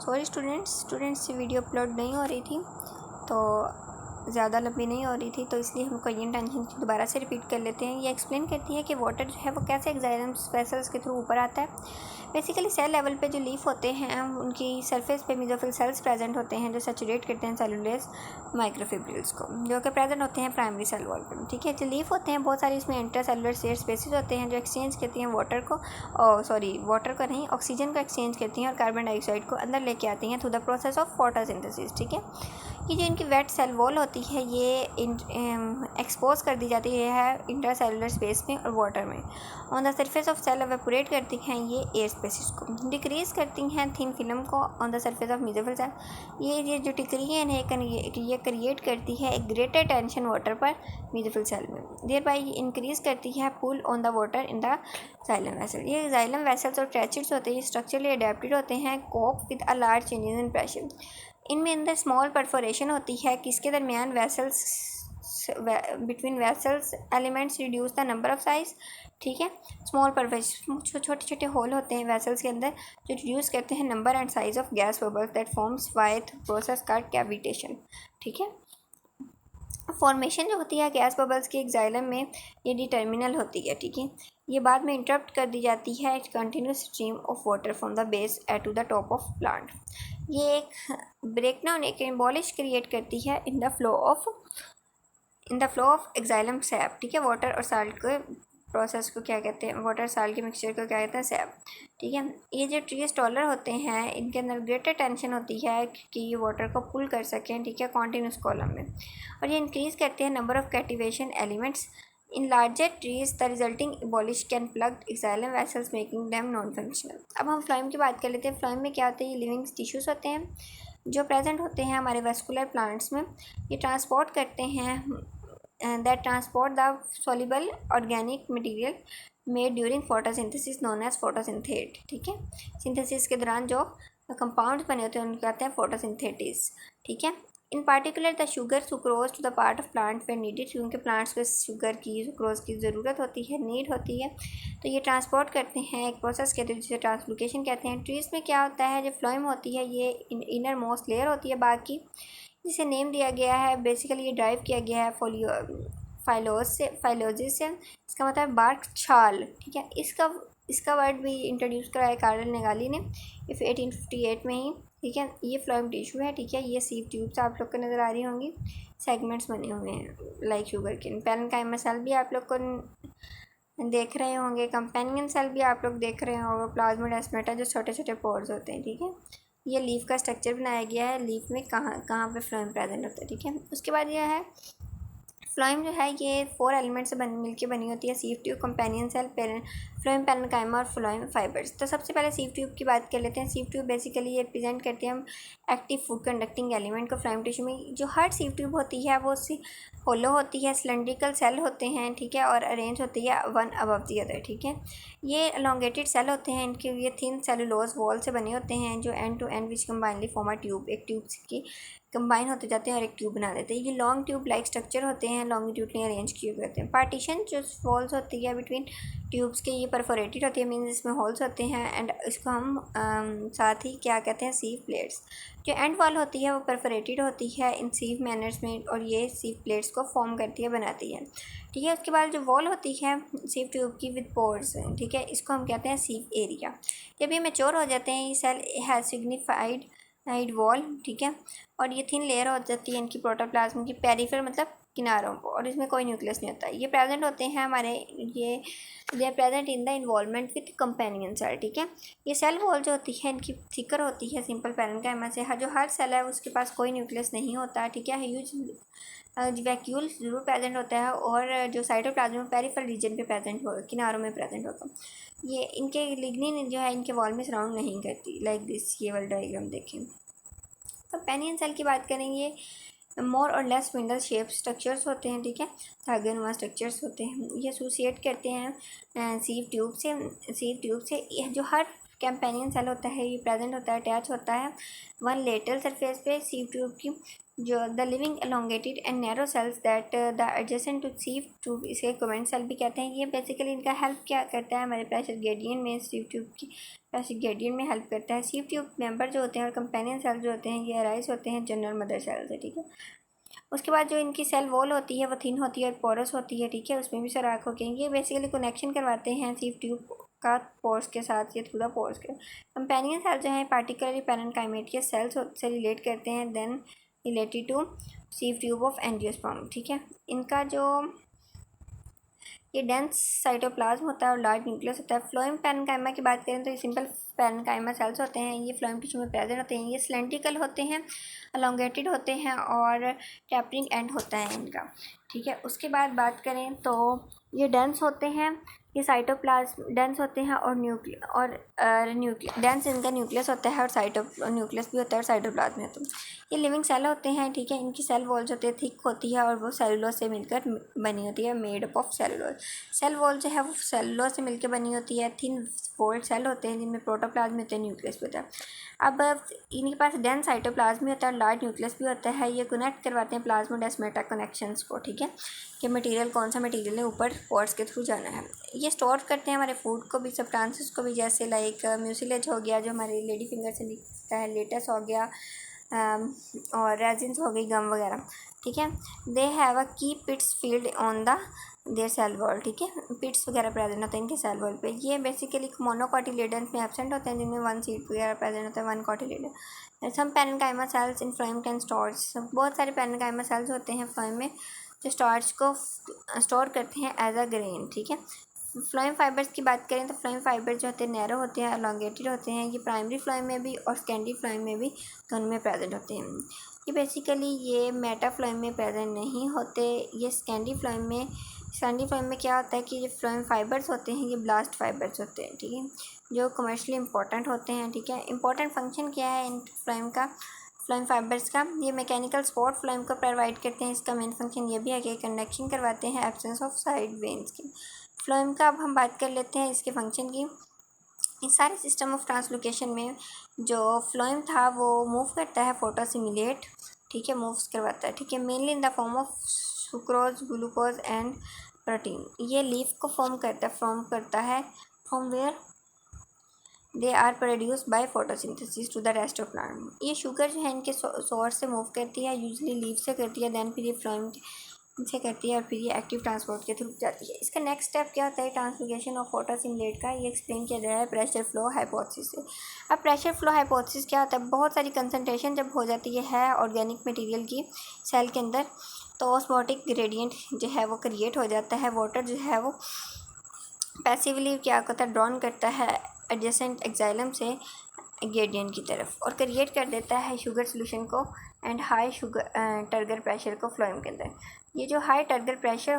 Sorry students video upload नहीं हो रही थी, तो ज़्यादा लंबी नहीं हो रही थी, तो इसलिए हमको ये टेंशन दोबारा से रिपीट कर लेते हैं। ये एक्सप्लेन करती है कि वाटर जो है वो कैसे एक्साइलम वेसल्स के थ्रू ऊपर आता है। बेसिकली सेल लेवल पे जो लीफ होते हैं उनकी सरफेस पे मेसोफिल सेल्स प्रेजेंट होते हैं जो सैचुरेट करते हैं सेलुलोज माइक्रोफिब्रिल्स को, जो कि प्रेजेंट होते हैं प्राइमरी सेल वॉल पे। ठीक है, जो लीफ होते हैं बहुत सारे इसमें इंटरसेलुलर स्पेसिस होते हैं जो एक्सचेंज करती हैं वाटर को नहीं, ऑक्सीजन को एक्सचेंज करती हैं और कार्बन डाइऑक्साइड को अंदर लेके आती हैं through the process of photosynthesis. ठीक है, ये जो इनकी वेट सेल वॉल होती है ये एक्सपोज कर दी जाती है इंटरसेलुलर स्पेस में और वाटर में। On the surface of cell evaporate करती हैं ये एयर स्पेसिस को, डिक्रीज करती हैं थिन फिल्म को on the surface of mesophyll cell. ये जो डिक्रीजन है ये क्रिएट करती है एक ग्रेटर टेंशन वाटर पर मेसोफिल सेल में, देयर बाय इंक्रीज करती है pull on the water in the xylem vessel. ये जाइलम वेसल्स और ट्रैचेट्स होते हैं स्ट्रक्चरली अडेप्टेड होते हैं cope with a large changes in pressure. इनमें अंदर स्मॉल परफोरेशन होती है किसके दरमियान vessels between vessels elements reduce the number of size. ठीक है, स्मॉल परफोरेशन छोटे छोटे होल होते हैं वेसल्स के अंदर जो रिड्यूस करते हैं number and size of gas bubbles that forms by process called cavitation. ठीक है, फॉर्मेशन जो होती है गैस बबल्स की जाइलम में ये डिटर्मिनल होती है। ठीक है, ये बाद में इंटरप्ट कर दी जाती है continuous stream of water from the base to the top of plant. ये एक ब्रेकडाउन एक एम्बोलिश क्रिएट करती है in the flow of xylem sap. ठीक है, वाटर और साल्ट के प्रोसेस को क्या कहते हैं, वाटर साल्ट के मिक्सचर को क्या कहते हैं, सैप। ठीक है, ये जो ट्री स्टॉलर होते हैं इनके अंदर ग्रेटर टेंशन होती है कि ये वाटर को पुल कर सकें। ठीक है, कॉन्टिन्यूस कॉलम में, और ये इंक्रीज करते हैं number of cavitation elements in larger trees the resulting embolism can plug xylem vessels making them non functional. अब हम फ्लोएम की बात कर लेते हैं। फ्लोएम में क्या होता है, ये लिविंग टिश्यूज़ होते हैं जो प्रेजेंट होते हैं हमारे वेस्कुलर प्लांट्स में। ये ट्रांसपोर्ट करते हैं that transport the soluble organic material made during photosynthesis known as photosynthate. ठीक है, सिंथेसिस के दौरान जो कंपाउंड्स बने होते हैं उनको कहते हैं फोटोसिंथेटिस। ठीक है, in particular the sugar sucrose to the part of plant where needed, क्योंकि प्लांट्स को शुगर की सुक्रोज की ज़रूरत होती है, नीड होती है, तो ये ट्रांसपोर्ट करते हैं एक प्रोसेस कहते हैं जिसे ट्रांसलोकेशन कहते हैं। ट्रीज में क्या होता है, जो फ्लोएम होती है ये इनर मोस्ट लेयर होती है बाकी, जिसे नेम दिया गया है, बेसिकली ये ड्राइव किया गया है फाइलोजिस से। इसका मतलब बार्क छाल। ठीक है, इसका वर्ड भी इंट्रोड्यूस कराया कार्ल नेगाली ने 1858 में ही। ठीक है, ये फ्लोएम टिश्यू है। ठीक है, ये सीव ट्यूब्स आप लोग को नज़र आ रही होंगी, सेगमेंट्स बने हुए हैं लाइक शुगर के। पैरेन्काइमा सेल भी आप लोग को देख रहे होंगे, कंपेनियन सेल भी आप लोग देख रहे होंगे, प्लाज्मोडेस्माटा जो छोटे छोटे पोर्स होते हैं। ठीक है, ये लीफ का स्ट्रक्चर बनाया गया है, लीफ में कहाँ पे फ्लोएम प्रेजेंट होता है। ठीक है, उसके बाद यह है फ्लोएम जो है ये 4 एलिमेंट से मिलकर बनी होती है, sieve tube, companion cell, phloem parenchyma और फ्लोएम फाइबर्स। तो सबसे पहले सीव ट्यूब की बात कर लेते हैं। सीव ट्यूब बेसिकली ये रिप्रेजेंट करते हैं हम एक्टिव फूड कंडक्टिंग एलिमेंट को फ्लोएम टिश्यू में। जो हर सीव ट्यूब होती है वो होलो होती है, सिलेंड्रिकल सेल होते हैं। ठीक है, और अरेंज होती है वन अबव दी अदर। ठीक है, ये एलोंगेटेड सेल होते हैं, इनके ये थिन सेलुलोज वॉल से बने होते हैं जो end to end which combinely form a tube, एक ट्यूब की कंबाइन होते जाते हैं और एक ट्यूब बना देते हैं। ये लॉन्ग ट्यूब लाइक स्ट्रक्चर होते हैं, लॉन्गिट्यूडली अरेंज किए हुए होते हैं। पार्टीशन जो वॉल्स होती है बिटवीन ट्यूब्स के, ये परफोरेटेड होती है, मीन्स इसमें होल्स होते हैं, एंड इसको हम साथ ही क्या कहते हैं, सीव प्लेट्स। जो एंड वॉल होती है वो परफोरेटेड होती है इन सीव मैनर्स में, और ये सीव प्लेट्स को फॉर्म करती है, बनाती है। ठीक है, उसके बाद जो वॉल होती है सीव ट्यूब की विद पोर्स, ठीक है, इसको हम कहते हैं सीव एरिया। जब ये मैच्योर हो जाते हैं ये सेल हैज सिग्निफाइड वॉल। ठीक है, और ये थिन लेयर हो जाती है इनकी प्रोटोप्लाज्म की पेरिफेर मतलब किनारों को, और इसमें कोई न्यूक्लियस नहीं होता। ये प्रेजेंट होते हैं हमारे ये they are present in the involvement with companion cell. ठीक है, ये सेल वॉल जो होती है इनकी थिकर होती है सिंपल पैरेन्काइमा से। जो हर सेल है उसके पास कोई न्यूक्लियस नहीं होता। ठीक है, ह्यूज वैक्यूल जरूर प्रेजेंट होता है, और जो साइटोप्लाज्म पेरिफेरल रीजन पे प्रेजेंट होगा, किनारों में प्रेजेंट होगा। ये इनके लिग्निन जो है इनके वॉल में सराउंड नहीं करती, लाइक दिस, ये वाला डायग्राम देखें। कंपेनियन सेल की बात करेंगे, मोर और लेस स्पिंडल शेप स्ट्रक्चर्स होते हैं। ठीक है, धागानुमा स्ट्रक्चर्स होते हैं, ये एसोसिएट करते हैं सीव ट्यूब से। जो हर कैम्पेनियन सेल होता है ये प्रेजेंट होता है, अटैच होता है वन लेटरल सरफेस पे सीव ट्यूब की, जो the living elongated and narrow cells that the adjacent to sieve tube, इसे कोवेलेंट सेल भी कहते हैं। ये बेसिकली इनका हेल्प क्या करता है हमारे प्रेशर ग्रेडियंट में, सीव ट्यूब की प्रेशर ग्रेडियंट में हेल्प करता है। सीव ट्यूब मेंबर जो होते हैं और कंपेनियन सेल जो होते हैं ये अराइज होते हैं जनरल मदर सेल से, ठीक है। उसके बाद जो इनकी सेल वॉल होती है वो थिन होती है और पोरस होती है, ठीक है, उसमें भी सुराख होते हैं। ये बेसिकली कनेक्शन करवाते हैं सीव ट्यूब का पोर्स के साथ, ये थ्रू द पोर्स के। कंपेनियन सेल जो है पार्टिकुलरली पैरेन्काइमेटियस सेल्स से रिलेट करते हैं, then related to sieve tube of angiosperm, ठीक है। इनका जो ये डेंस साइटोप्लाज्म होता है और लार्ज न्यूक्लियस होता है। फ्लोएम पैरेन्काइमा की बात करें तो ये सिंपल पैरेन्काइमा सेल्स होते हैं, ये फ्लोएम टिश्यू में प्रेजेंट होते हैं। ये सिलेंड्रिकल होते हैं, अलोंगेटेड होते हैं और टैपरिंग एंड होता है इनका, ठीक है। उसके बाद बात करें तो ये डेंस होते हैं, ये साइटोप्लाज्म डेंस होते हैं और डेंस इनका न्यूक्लियस होता है और न्यूक्लियस भी होता है और साइटोप्लाज्म होता है। ये लिविंग सेल होते हैं, ठीक है। इनकी सेल वॉल जो होती है थिक होती है और वो सेलुलोज से मिलकर बनी होती है, made up of cellulose. Cell wall जो है वो सेलुलोज से मिलकर बनी होती है। थिन वॉल्ड सेल होते हैं जिनमें प्रोटोप्लाज्म होते हैं, न्यूक्लियस भी होता है। अब इनके पास डेंस साइटोप्लाज्म भी होता है और लार्ज न्यूक्लियस भी होता है। ये कनेक्ट करवाते हैं प्लाज्मोडेस्माटा कनेक्शंस को, ठीक है, कि मटेरियल कौन सा मटेरियल है ऊपर पोर्स के थ्रू जाना है। ये स्टोर करते हैं हमारे फूड को भी, सब्सटेंसेस को भी, जैसे लाइक म्यूसिलेज हो गया जो हमारे लेडी फिंगर से निकलता है, लेटस हो गया और रेजिन्स हो गई, गम वगैरह, ठीक है। दे have a key pits field on the their cell wall, ठीक है। पिट्स वगैरह प्रेजेंट होते हैं इनके सेल वॉल पे। ये बेसिकली मोनोकोटिलेडन्स में एब्सेंट होते हैं जिनमें वन सीट वगैरह प्रेजेंट होता है, one cotyledon. Some parenchyma cells in phloem can stores, बहुत सारे पैरेन्काइमा सेल्स होते हैं फ्लोएम में जो स्टार्च को स्टोर करते हैं एज अ ग्रेन, ठीक है। फ्लोएम फाइबर्स की बात करें तो फ्लोएम फाइबर जो होते हैं नैरो होते हैं, एलोंगेटेड होते हैं। ये प्राइमरी फ्लोएम में भी और सेकेंडरी फ्लोएम में भी दोनों में प्रेजेंट होते हैं। ये बेसिकली ये मेटा फ्लोएम में प्रेजेंट नहीं होते, ये सेकेंडरी फ्लोएम में क्या होता है कि ये फ्लोएम फाइबर्स होते हैं, ये ब्लास्ट फाइबर्स होते हैं, ठीक है, जो कमर्शियली इंपॉर्टेंट होते हैं, ठीक है। इंपॉर्टेंट फंक्शन क्या है इन फ्लोएम फाइबर्स का, ये मैकेनिकल सपोर्ट फ्लोएम को प्रोवाइड करते हैं। इसका मेन फंक्शन ये भी है कि कंडक्शन करवाते हैं एब्सेंस ऑफ साइड वेन्स की। फ्लोएम का अब हम बात कर लेते हैं इसके फंक्शन की। इस सारे सिस्टम ऑफ ट्रांसलोकेशन में जो फ्लोएम था वो मूव करता है फोटोसिमुलेट, ठीक है, मूव्स करवाता है, ठीक है, mainly in the form of sucrose, glucose and protein. ये लीफ को फॉर्म करता है from where they are produce by photosynthesis to the rest of plant. ये शुगर जो है इनके सोर्स से मूव करती है, यूजली लीफ से करती है, देन फिर ये फ्लोएम से करती है और फिर ये एक्टिव ट्रांसपोर्ट के थ्रू जाती है। इसका नेक्स्ट स्टेप क्या होता है ट्रांसलोकेशन ऑफ फोटोसिमुलेट का, ये एक्सप्लेन किया गया है प्रेशर फ्लो हाइपोथेसिस से। अब प्रेशर फ्लो हाइपोथेसिस क्या होता है, बहुत सारी कंसंट्रेशन जब हो जाती है ऑर्गेनिक मटेरियल की सेल के अंदर तो ऑस्मोटिक ग्रेडियंट जो है वो क्रिएट हो जाता है। वाटर जो है वो पैसिवली क्या होता है, ड्रॉन करता है एडजेसेंट एक्साइलम से ग्रेडियंट की तरफ और क्रिएट कर देता है शुगर सोल्यूशन को and high sugar turgor pressure को फ्लोएम के अंदर। ये जो हाई टर्गर प्रेशर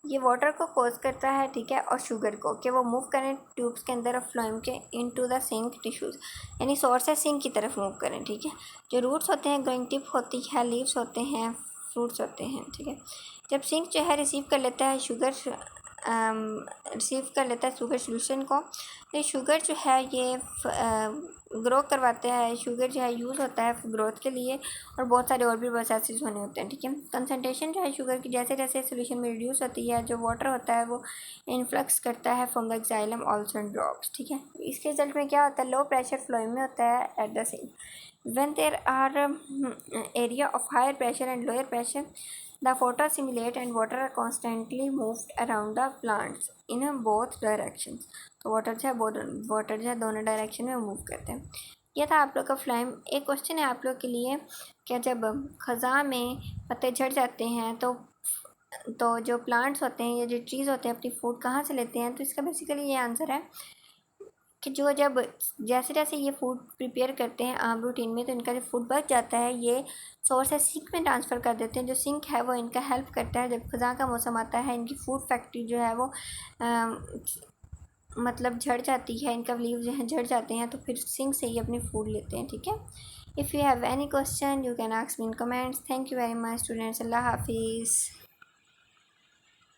ये वाटर को कोज करता है, ठीक है, और शुगर को कि वो मूव करें ट्यूब्स के अंदर और फ्लोएम के इनटू द सिंक टिश्यूज़, यानी सोर्स से सिंक की तरफ मूव करें, ठीक है। जो रूट्स होते हैं, ग्रोइंग टिप होती है, लीव्स होते हैं, फ्रूट्स होते हैं, ठीक है। जब सिंक जो है रिसीव कर लेता है शुगर सोल्यूशन को, ये शुगर जो है ये ग्रो करवाता है। शुगर जो है यूज़ होता है ग्रोथ के लिए और बहुत सारे और भी प्रोसेसेस होने होते हैं, ठीक है। कंसंट्रेशन जो है शुगर की जैसे जैसे सोल्यूशन में रिड्यूस होती है, जो वाटर होता है वो इन्फ्लक्स करता है from the xylem also and drops, ठीक है। इसके रिजल्ट में क्या होता है, लो प्रेशर फ्लोइंग में होता है at the sink. When there are area of higher pressure and lower pressure, the photosimulate and water are constantly moved around the plants in both directions. तो वाटर जो है दोनों डायरेक्शन में move करते हैं। यह था आप लोग का फ्लोएम। एक क्वेश्चन है आप लोग के लिए, क्या जब ख़ज़ां में पत्ते झड़ जाते हैं तो जो प्लांट्स होते हैं या जो ट्रीज़ होते हैं अपनी फूड कहाँ से लेते हैं, तो इसका बेसिकली ये आंसर है कि जो जब जैसे जैसे ये फूड प्रिपेयर करते हैं आम रूटीन में तो इनका जो फूड बच जाता है ये सोर्स से सिंक में ट्रांसफ़र कर देते हैं। जो सिंक है वो इनका हेल्प करता है, जब ख़ज़ां का मौसम आता है इनकी फूड फैक्ट्री जो है वो मतलब झड़ जाती है, इनका लीव जो है झड़ जाते हैं तो फिर सिंक से ही अपनी फूड लेते हैं, ठीक है। If you have any question you can ask me in comments. Thank you very much students. Allah हाफिज़।